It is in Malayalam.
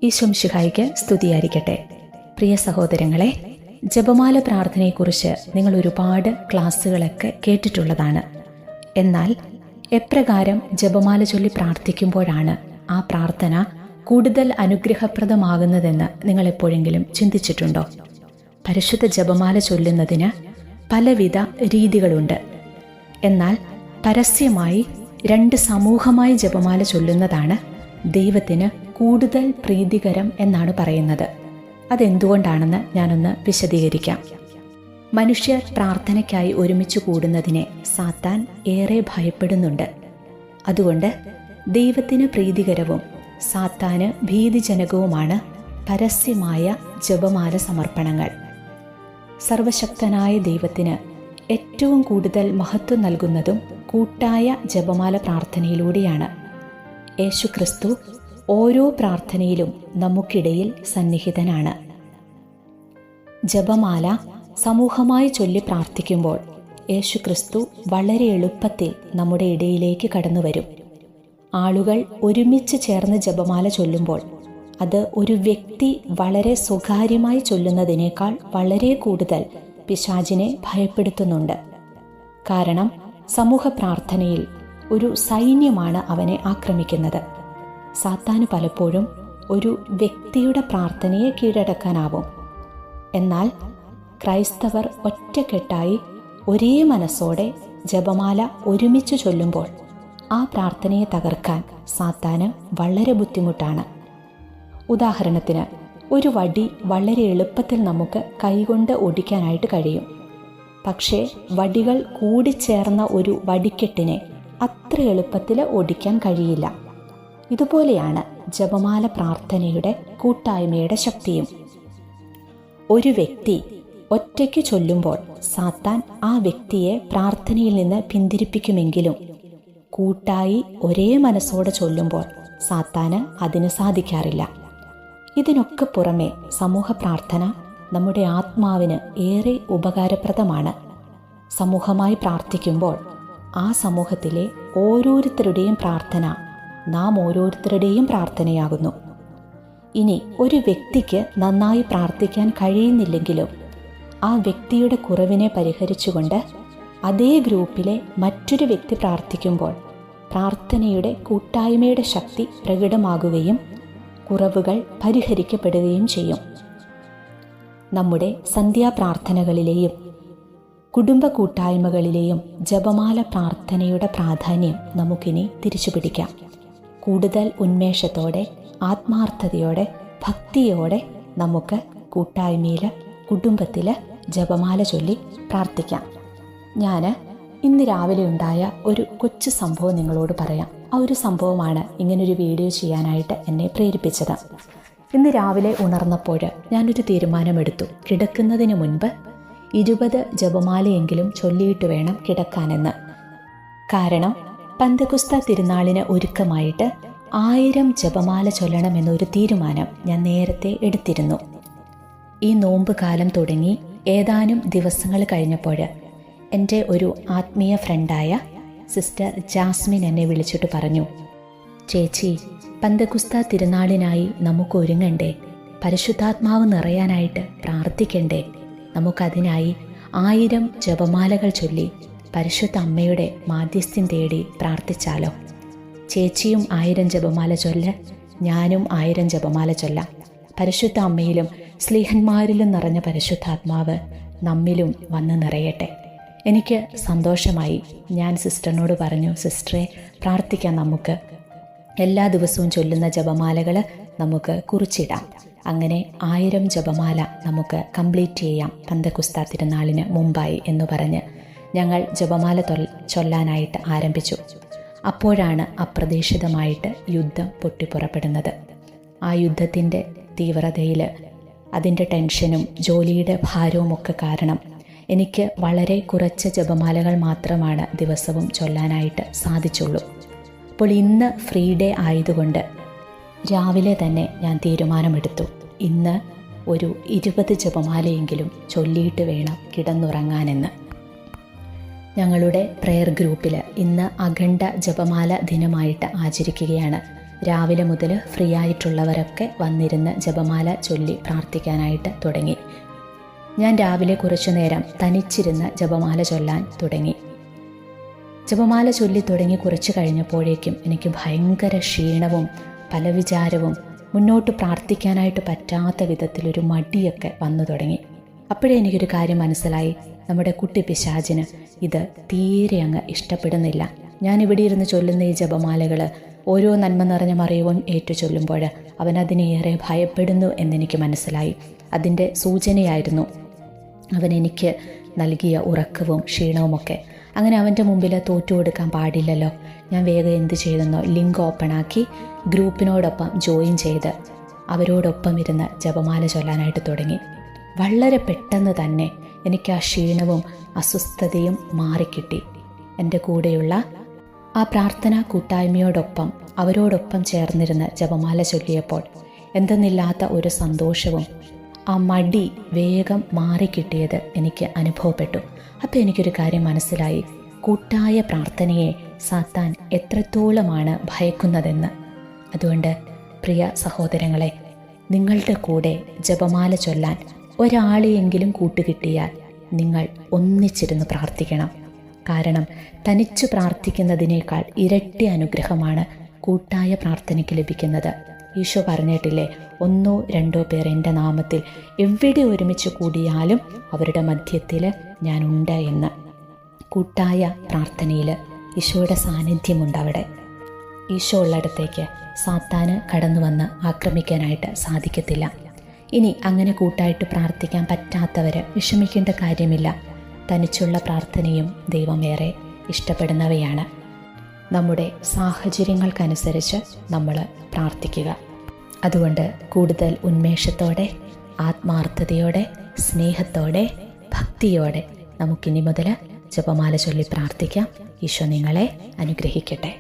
ഈശോ മിശിഹായ്ക്ക് സ്തുതിയായിരിക്കട്ടെ. പ്രിയ സഹോദരങ്ങളെ, ജപമാല പ്രാർത്ഥനയെക്കുറിച്ച് നിങ്ങൾ ഒരുപാട് ക്ലാസ്സുകളൊക്കെ കേട്ടിട്ടുള്ളതാണ്. എന്നാൽ എപ്രകാരം ജപമാല ചൊല്ലി പ്രാർത്ഥിക്കുമ്പോഴാണ് ആ പ്രാർത്ഥന കൂടുതൽ അനുഗ്രഹപ്രദമാകുന്നതെന്ന് നിങ്ങൾ എപ്പോഴെങ്കിലും ചിന്തിച്ചിട്ടുണ്ടോ? പരിശുദ്ധ ജപമാല ചൊല്ലുന്നതിന് പലവിധ രീതികളുണ്ട്. എന്നാൽ പരസ്യമായി സമൂഹമായി ജപമാല ചൊല്ലുന്നതാണ് ദൈവത്തിന് കൂടുതൽ പ്രീതികരം എന്നാണ് പറയുന്നത്. അതെന്തുകൊണ്ടാണെന്ന് ഞാനൊന്ന് വിശദീകരിക്കാം. മനുഷ്യർ പ്രാർത്ഥനയ്ക്കായി ഒരുമിച്ച് കൂടുന്നതിനെ സാത്താൻ ഏറെ ഭയപ്പെടുന്നുണ്ട്. അതുകൊണ്ട് ദൈവത്തിന് പ്രീതികരവും സാത്താന് ഭീതിജനകവുമാണ് പരസ്യമായ ജപമാല സമർപ്പണങ്ങൾ. സർവശക്തനായ ദൈവത്തിന് ഏറ്റവും കൂടുതൽ മഹത്വം നൽകുന്നതും കൂട്ടായ ജപമാല പ്രാർത്ഥനയിലൂടെയാണ്. യേശുക്രിസ്തു ഓരോ പ്രാർത്ഥനയിലും നമുക്കിടയിൽ സന്നിഹിതനാണ്. ജപമാല സമൂഹമായി ചൊല്ലി പ്രാർത്ഥിക്കുമ്പോൾ യേശുക്രിസ്തു വളരെ എളുപ്പത്തിൽ നമ്മുടെ ഇടയിലേക്ക് കടന്നുവരും. ആളുകൾ ഒരുമിച്ച് ചേർന്ന് ജപമാല ചൊല്ലുമ്പോൾ അത് ഒരു വ്യക്തി വളരെ സ്വകാര്യമായി ചൊല്ലുന്നതിനേക്കാൾ വളരെ കൂടുതൽ പിശാചിനെ ഭയപ്പെടുത്തുന്നുണ്ട്. കാരണം സമൂഹ പ്രാർത്ഥനയിൽ ഒരു സൈന്യമാണ് അവനെ ആക്രമിക്കുന്നത്. സാത്താന് പലപ്പോഴും ഒരു വ്യക്തിയുടെ പ്രാർത്ഥനയെ കീഴടക്കാനാവും. എന്നാൽ ക്രൈസ്തവർ ഒറ്റക്കെട്ടായി ഒരേ മനസ്സോടെ ജപമാല ഒരുമിച്ച് ചൊല്ലുമ്പോൾ ആ പ്രാർത്ഥനയെ തകർക്കാൻ സാത്താന് വളരെ ബുദ്ധിമുട്ടാണ്. ഉദാഹരണത്തിന്, ഒരു വടി വളരെ എളുപ്പത്തിൽ നമുക്ക് കൈകൊണ്ട് ഒടിക്കാനായിട്ട് കഴിയും. പക്ഷേ വടികൾ കൂടിച്ചേർന്ന ഒരു വടിക്കെട്ടിനെ അത്ര എളുപ്പത്തിൽ ഒടിക്കാൻ കഴിയില്ല. ഇതുപോലെയാണ് ജപമാല പ്രാർത്ഥനയുടെ കൂട്ടായ്മയുടെ ശക്തിയും. ഒരു വ്യക്തി ഒറ്റയ്ക്ക് ചൊല്ലുമ്പോൾ സാത്താൻ ആ വ്യക്തിയെ പ്രാർത്ഥനയിൽ നിന്ന് പിന്തിരിപ്പിക്കുമെങ്കിലും കൂട്ടായി ഒരേ മനസ്സോടെ ചൊല്ലുമ്പോൾ സാത്താന് അതിന് സാധിക്കാറില്ല. ഇതിനൊക്കെ പുറമെ സമൂഹ പ്രാർത്ഥന നമ്മുടെ ആത്മാവിന് ഏറെ ഉപകാരപ്രദമാണ്. സമൂഹമായി പ്രാർത്ഥിക്കുമ്പോൾ ആ സമൂഹത്തിലെ ഓരോരുത്തരുടെയും പ്രാർത്ഥന നാം ഓരോരുത്തരുടെയും പ്രാർത്ഥനയാകുന്നു. ഇനി ഒരു വ്യക്തിക്ക് നന്നായി പ്രാർത്ഥിക്കാൻ കഴിയുന്നില്ലെങ്കിലും ആ വ്യക്തിയുടെ കുറവിനെ പരിഹരിച്ചുകൊണ്ട് അതേ ഗ്രൂപ്പിലെ മറ്റൊരു വ്യക്തി പ്രാർത്ഥിക്കുമ്പോൾ പ്രാർത്ഥനയുടെ കൂട്ടായ്മയുടെ ശക്തി പ്രകടമാകുകയും കുറവുകൾ പരിഹരിക്കപ്പെടുകയും ചെയ്യും. നമ്മുടെ സന്ധ്യാപ്രാർത്ഥനകളിലെയും കുടുംബ കൂട്ടായ്മകളിലെയും ജപമാല പ്രാർത്ഥനയുടെ പ്രാധാന്യം നമുക്കിനി തിരിച്ചുപിടിക്കാം. കൂടുതൽ ഉന്മേഷത്തോടെ, ആത്മാർത്ഥതയോടെ, ഭക്തിയോടെ നമുക്ക് കൂട്ടായ്മയിൽ, കുടുംബത്തിൽ ജപമാല ചൊല്ലി പ്രാർത്ഥിക്കാം. ഞാൻ ഇന്ന് രാവിലെ ഉണ്ടായ ഒരു കൊച്ചു സംഭവം നിങ്ങളോട് പറയാം. ആ ഒരു സംഭവമാണ് ഇങ്ങനൊരു വീഡിയോ ചെയ്യാനായിട്ട് എന്നെ പ്രേരിപ്പിച്ചത്. ഇന്ന് രാവിലെ ഉണർന്നപ്പോൾ ഞാനൊരു തീരുമാനമെടുത്തു. കിടക്കുന്നതിന് മുൻപ് 20 ജപമാലയെങ്കിലും ചൊല്ലിയിട്ട് വേണം കിടക്കാനെന്ന്. കാരണം പന്തക്കുസ്ത തിരുനാളിന് ഒരുക്കമായിട്ട് 1000 ജപമാല ചൊല്ലണമെന്നൊരു തീരുമാനം ഞാൻ നേരത്തെ എടുത്തിരുന്നു. ഈ നോമ്പ് കാലം തുടങ്ങി ഏതാനും ദിവസങ്ങൾ കഴിഞ്ഞപ്പോൾ എൻ്റെ ഒരു ആത്മീയ ഫ്രണ്ടായ സിസ്റ്റർ ജാസ്മിൻ എന്നെ വിളിച്ചിട്ട് പറഞ്ഞു, ചേച്ചി, പന്തക്കുസ്ത തിരുനാളിനായി നമുക്ക് ഒരുങ്ങണ്ടേ? പരിശുദ്ധാത്മാവ് നിറയാനായിട്ട് പ്രാർത്ഥിക്കണ്ടേ? നമുക്കതിനായി 1000 ജപമാലകൾ ചൊല്ലി പരിശുദ്ധ അമ്മയുടെ മാധ്യസ്ഥ്യം തേടി പ്രാർത്ഥിച്ചാലോ? ചേച്ചിയും 1000 ജപമാല ചൊല്ല്, ഞാനും 1000 ജപമാല ചൊല്ലാം. പരിശുദ്ധ അമ്മയിലും സ്ലീഹന്മാരിലും നിറഞ്ഞ പരിശുദ്ധാത്മാവ് നമ്മിലും വന്ന് നിറയട്ടെ. എനിക്ക് സന്തോഷമായി. ഞാൻ സിസ്റ്ററിനോട് പറഞ്ഞു, സിസ്റ്ററെ, പ്രാർത്ഥിക്കാം, നമുക്ക് എല്ലാ ദിവസവും ചൊല്ലുന്ന ജപമാലകൾ നമുക്ക് കുറിച്ചിടാം. അങ്ങനെ 1000 ജപമാല നമുക്ക് കംപ്ലീറ്റ് ചെയ്യാം പന്തക്കുസ്ത തിരുനാളിന് മുമ്പായി എന്ന് പറഞ്ഞ് ഞങ്ങൾ ജപമാല ചൊല്ലാനായിട്ട് ആരംഭിച്ചു. അപ്പോഴാണ് അപ്രതീക്ഷിതമായിട്ട് യുദ്ധം പൊട്ടിപ്പുറപ്പെടുന്നത്. ആ യുദ്ധത്തിൻ്റെ തീവ്രതയിൽ, അതിൻ്റെ ടെൻഷനും ജോലിയുടെ ഭാരവുമൊക്കെ കാരണം എനിക്ക് വളരെ കുറച്ച് ജപമാലകൾ മാത്രമാണ് ദിവസവും ചൊല്ലാനായിട്ട് സാധിച്ചുള്ളൂ. അപ്പോൾ ഇന്ന് ഫ്രീ ഡേ ആയതുകൊണ്ട് രാവിലെ തന്നെ ഞാൻ തീരുമാനമെടുത്തു, ഇന്ന് ഒരു 20 ജപമാലയെങ്കിലും ചൊല്ലിയിട്ട് വേണം കിടന്നുറങ്ങാനെന്ന്. ഞങ്ങളുടെ പ്രെയർ ഗ്രൂപ്പിൽ ഇന്ന് അഖണ്ഡ ജപമാല ദിനമായിട്ട് ആചരിക്കുകയാണ്. രാവിലെ മുതൽ ഫ്രീ ആയിട്ടുള്ളവരൊക്കെ വന്നിരുന്ന് ജപമാല ചൊല്ലി പ്രാർത്ഥിക്കാനായിട്ട് തുടങ്ങി. ഞാൻ രാവിലെ കുറച്ചു നേരം തനിച്ചിരുന്ന് ജപമാല ചൊല്ലാൻ തുടങ്ങി. ജപമാല ചൊല്ലി തുടങ്ങി കുറച്ച് കഴിഞ്ഞപ്പോഴേക്കും എനിക്ക് ഭയങ്കര ക്ഷീണവും പല വിചാരവും, മുന്നോട്ട് പ്രാർത്ഥിക്കാനായിട്ട് പറ്റാത്ത വിധത്തിലൊരു മടിയൊക്കെ വന്നു തുടങ്ങി. അപ്പോഴേ എനിക്കൊരു കാര്യം മനസ്സിലായി, നമ്മുടെ കുട്ടി പിശാചിന് ഇത് തീരെ അങ്ങ് ഇഷ്ടപ്പെടുന്നില്ല. ഞാനിവിടെ ഇരുന്ന് ചൊല്ലുന്ന ഈ ജപമാലകൾ ഓരോ നന്മ നിറഞ്ഞ മറിയവും ഏറ്റു ചൊല്ലുമ്പോൾ അവനതിനേറെ ഭയപ്പെടുന്നു എന്നെനിക്ക് മനസ്സിലായി. അതിൻ്റെ സൂചനയായിരുന്നു അവൻ എനിക്ക് നൽകിയ ഉറക്കവും ക്ഷീണവുമൊക്കെ. അങ്ങനെ അവൻ്റെ മുമ്പിൽ തോറ്റു കൊടുക്കാൻ പാടില്ലല്ലോ. ഞാൻ വേഗം എന്ത് ചെയ്തെന്നോ, ലിങ്ക് ഓപ്പണാക്കി ഗ്രൂപ്പിനോടൊപ്പം ജോയിൻ ചെയ്ത് അവരോടൊപ്പം ഇരുന്ന് ജപമാല ചൊല്ലാനായിട്ട് തുടങ്ങി. വളരെ പെട്ടെന്ന് തന്നെ എനിക്ക് ആ ക്ഷീണവും അസ്വസ്ഥതയും മാറിക്കിട്ടി. എൻ്റെ കൂടെയുള്ള ആ പ്രാർത്ഥനാ കൂട്ടായ്മയോടൊപ്പം അവരോടൊപ്പം ചേർന്നിരുന്ന് ജപമാല ചൊല്ലിയപ്പോൾ എന്തെന്നില്ലാത്ത ഒരു സന്തോഷവും ആ മടി വേഗം മാറിക്കിട്ടിയത് എനിക്ക് അനുഭവപ്പെട്ടു. അപ്പോൾ എനിക്കൊരു കാര്യം മനസ്സിലായി, കൂട്ടായ പ്രാർത്ഥനയെ സാത്താൻ എത്രത്തോളമാണ് ഭയക്കുന്നതെന്ന്. അതുകൊണ്ട് പ്രിയ സഹോദരങ്ങളെ, നിങ്ങളുടെ കൂടെ ജപമാല ചൊല്ലാൻ ഒരാളെയെങ്കിലും കൂട്ടുകിട്ടിയാൽ നിങ്ങൾ ഒന്നിച്ചിരുന്ന് പ്രാർത്ഥിക്കണം. കാരണം തനിച്ചു പ്രാർത്ഥിക്കുന്നതിനേക്കാൾ ഇരട്ടി അനുഗ്രഹമാണ് കൂട്ടായ പ്രാർത്ഥനയ്ക്ക് ലഭിക്കുന്നത്. ഈശോ പറഞ്ഞിട്ടില്ലേ, 1 2 പേർ എൻ്റെ നാമത്തിൽ എവിടെ ഒരുമിച്ച് കൂടിയാലും അവരുടെ മധ്യത്തിൽ ഞാനുണ്ട് എന്ന്. കൂട്ടായ പ്രാർത്ഥനയിൽ ഈശോയുടെ സാന്നിധ്യമുണ്ട്. അവിടെ ഈശോ ഉള്ളിടത്തേക്ക് സാത്താന് കടന്നു വന്ന് ആക്രമിക്കാനായിട്ട് സാധിക്കത്തില്ല. ഇനി അങ്ങനെ കൂട്ടായിട്ട് പ്രാർത്ഥിക്കാൻ പറ്റാത്തവർ വിഷമിക്കേണ്ട കാര്യമില്ല. തനിച്ചുള്ള പ്രാർത്ഥനയും ദൈവം ഏറെ ഇഷ്ടപ്പെടുന്നവയാണ്. നമ്മുടെ സാഹചര്യങ്ങൾക്കനുസരിച്ച് നമ്മൾ പ്രാർത്ഥിക്കുക. അതുകൊണ്ട് കൂടുതൽ ഉന്മേഷത്തോടെ, ആത്മാർത്ഥതയോടെ, സ്നേഹത്തോടെ, ഭക്തിയോടെ നമുക്കിനി മുതൽ ജപമാല ചൊല്ലി പ്രാർത്ഥിക്കാം. ഈശോ നിങ്ങളെ അനുഗ്രഹിക്കട്ടെ.